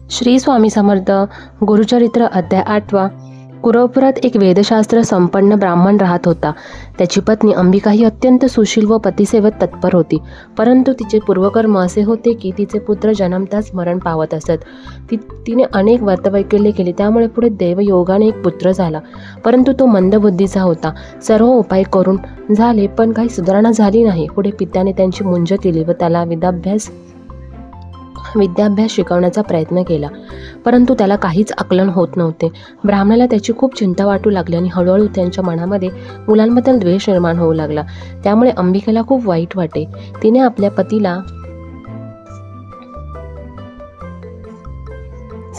श्री स्वामी समर्थ. गुरुचरित्र अध्याय 8. कुरवपुरात एक वेदशास्त्र संपन्न ब्राह्मण राहत होता. त्याची पत्नी अंबिका ही अत्यंत सुशील व पतिसेवेत तत्पर होती. परंतु तिचे पूर्वकर्म असे होते की तिचे पुत्र जन्मताच मरण पावत असत. तिने अनेक व्रतवैकल्ये केली, त्यामुळे पुढे दैवयोगाने एक पुत्र झाला. परंतु तो मंदबुद्धीचा होता. सर्व उपाय करून झाले, पण काही सुधारणा झाली नाही. पुढे पित्याने त्यांची मुंज केली व त्याला विद्याभ्यास शिकवण्याचा प्रयत्न केला, परंतु त्याला काहीच आकलन होत नव्हते. ब्राह्मणाला त्याची खूप चिंता वाटू लागली आणि हळूहळू त्यांच्या मनामध्ये मुलांबद्दल द्वेष निर्माण होऊ लागला. त्यामुळे अंबिकेला खूप वाईट वाटे. तिने आपल्या पतीला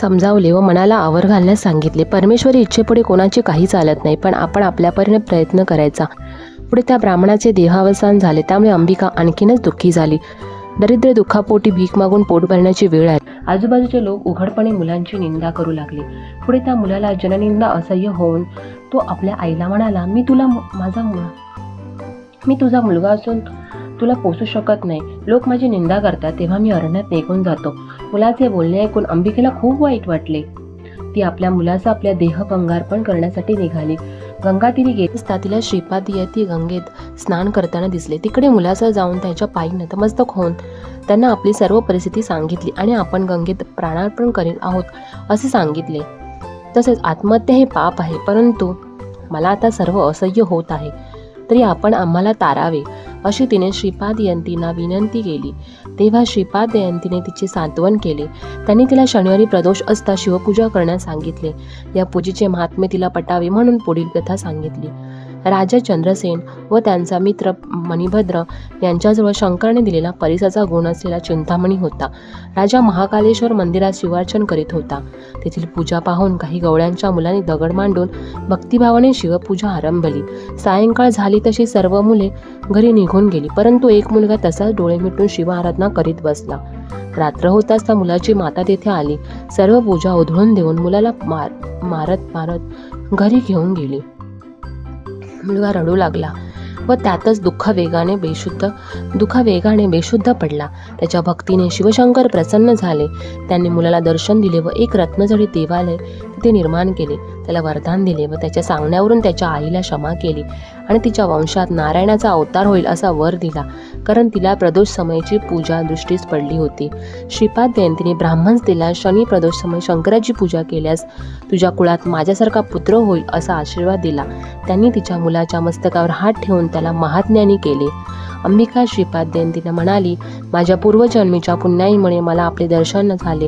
समजावले व मनाला आवर घालण्यास सांगितले. परमेश्वरी इच्छेपुढे कोणाची काही चालत नाही, पण आपण आपल्या परीने प्रयत्न करायचा. पुढे त्या ब्राह्मणाचे देहावसान झाले, त्यामुळे अंबिका आणखीनच दुःखी झाली. दरिद्र दुःखापोटी भीक मागून पोट भरण्याची वेळ आहे. आजूबाजूचे लोक उघडपणे मुलांची निंदा करू लागले. पुढे त्या मुलाला जननिंदा असह्य होऊन तो आपल्या आईला म्हणाला, मी तुझा मुलगा असून तुला पोसू शकत नाही. लोक माझी निंदा करतात, तेव्हा मी अरण्यात निघून जातो. मुलाचे बोलणे ऐकून अंबिकेला खूप वाईट वाटले. ती आपल्या मुलाचा आपल्या देह पंगार्पण करण्यासाठी निघाली. गंगा तिने गेली असता तिला श्रीपाद येती गंगेत स्नान करताना दिसले. तिकडे मुलाचा जाऊन त्याच्या पायी नतमस्तक होऊन त्यांना आपली सर्व परिस्थिती सांगितली आणि आपण गंगेत प्राणार्पण करीत आहोत असे सांगितले. तसेच आत्महत्या हे पाप आहे, परंतु मला आता सर्व असह्य होत आहे, तरी आपण आम्हाला तारावे अशी तिने श्रीपादयंतींना विनंती केली. तेव्हा श्रीपादयंतीने तिचे सांत्वन केले. त्यांनी तिला शनिवारी प्रदोष असता शिवपूजा करण्यास सांगितले. या पूजेचे महात्म्य तिला पटावे म्हणून पुढील कथा सांगितली. राजा चंद्रसेन व त्यांचा मित्र मणिभद्र यांच्याजवळ शंकराने दिलेला परिसाचा गुण असलेला चिंतामणी होता. राजा महाकालेश्वर मंदिरात शिवार्चन करीत होता. तेथील पूजा पाहून काही गवळ्यांच्या मुलांनी दगड मांडून भक्तिभावाने शिवपूजा आरंभली. सायंकाळ झाली तशी सर्व मुले घरी निघून गेली, परंतु एक मुलगा तसाच डोळे मिटून शिव आराधना करीत बसला. रात्र होत असता मुलाची माता तेथे आली. सर्व पूजा उधळून देऊन मुलाला मारत घरी घेऊन गेली. मुलगा रडू लागला व त्यातच दुःख वेगाने बेशुद्ध पडला. त्याच्या भक्तीने शिवशंकर प्रसन्न झाले. त्यांनी मुलाला दर्शन दिले व एक रत्नजडित देवालय तिथे निर्माण केले. त्याला वरदान दिले व त्याच्या सांगण्यावरून त्याच्या आईला क्षमा केली आणि तिच्या वंशात नारायणाचा अवतार होईल असा वर दिला, कारण तिला प्रदोष समयची पूजा दृष्टीस पडली होती. श्रीपाद जयंतीने ब्राह्मण तिला शनी प्रदोष समय शंकराची पूजा केल्यास तुझ्या कुळात माझ्यासारखा पुत्र होईल असा आशीर्वाद दिला. त्यांनी तिच्या मुलाच्या मस्तकावर हात ठेवून त्याला महाज्ञानी केले. अंबिका श्रीपाद जयंतीने म्हणाली, माझ्या पूर्वजन्मीच्या पुण्याईमुळे मला आपले दर्शन झाले.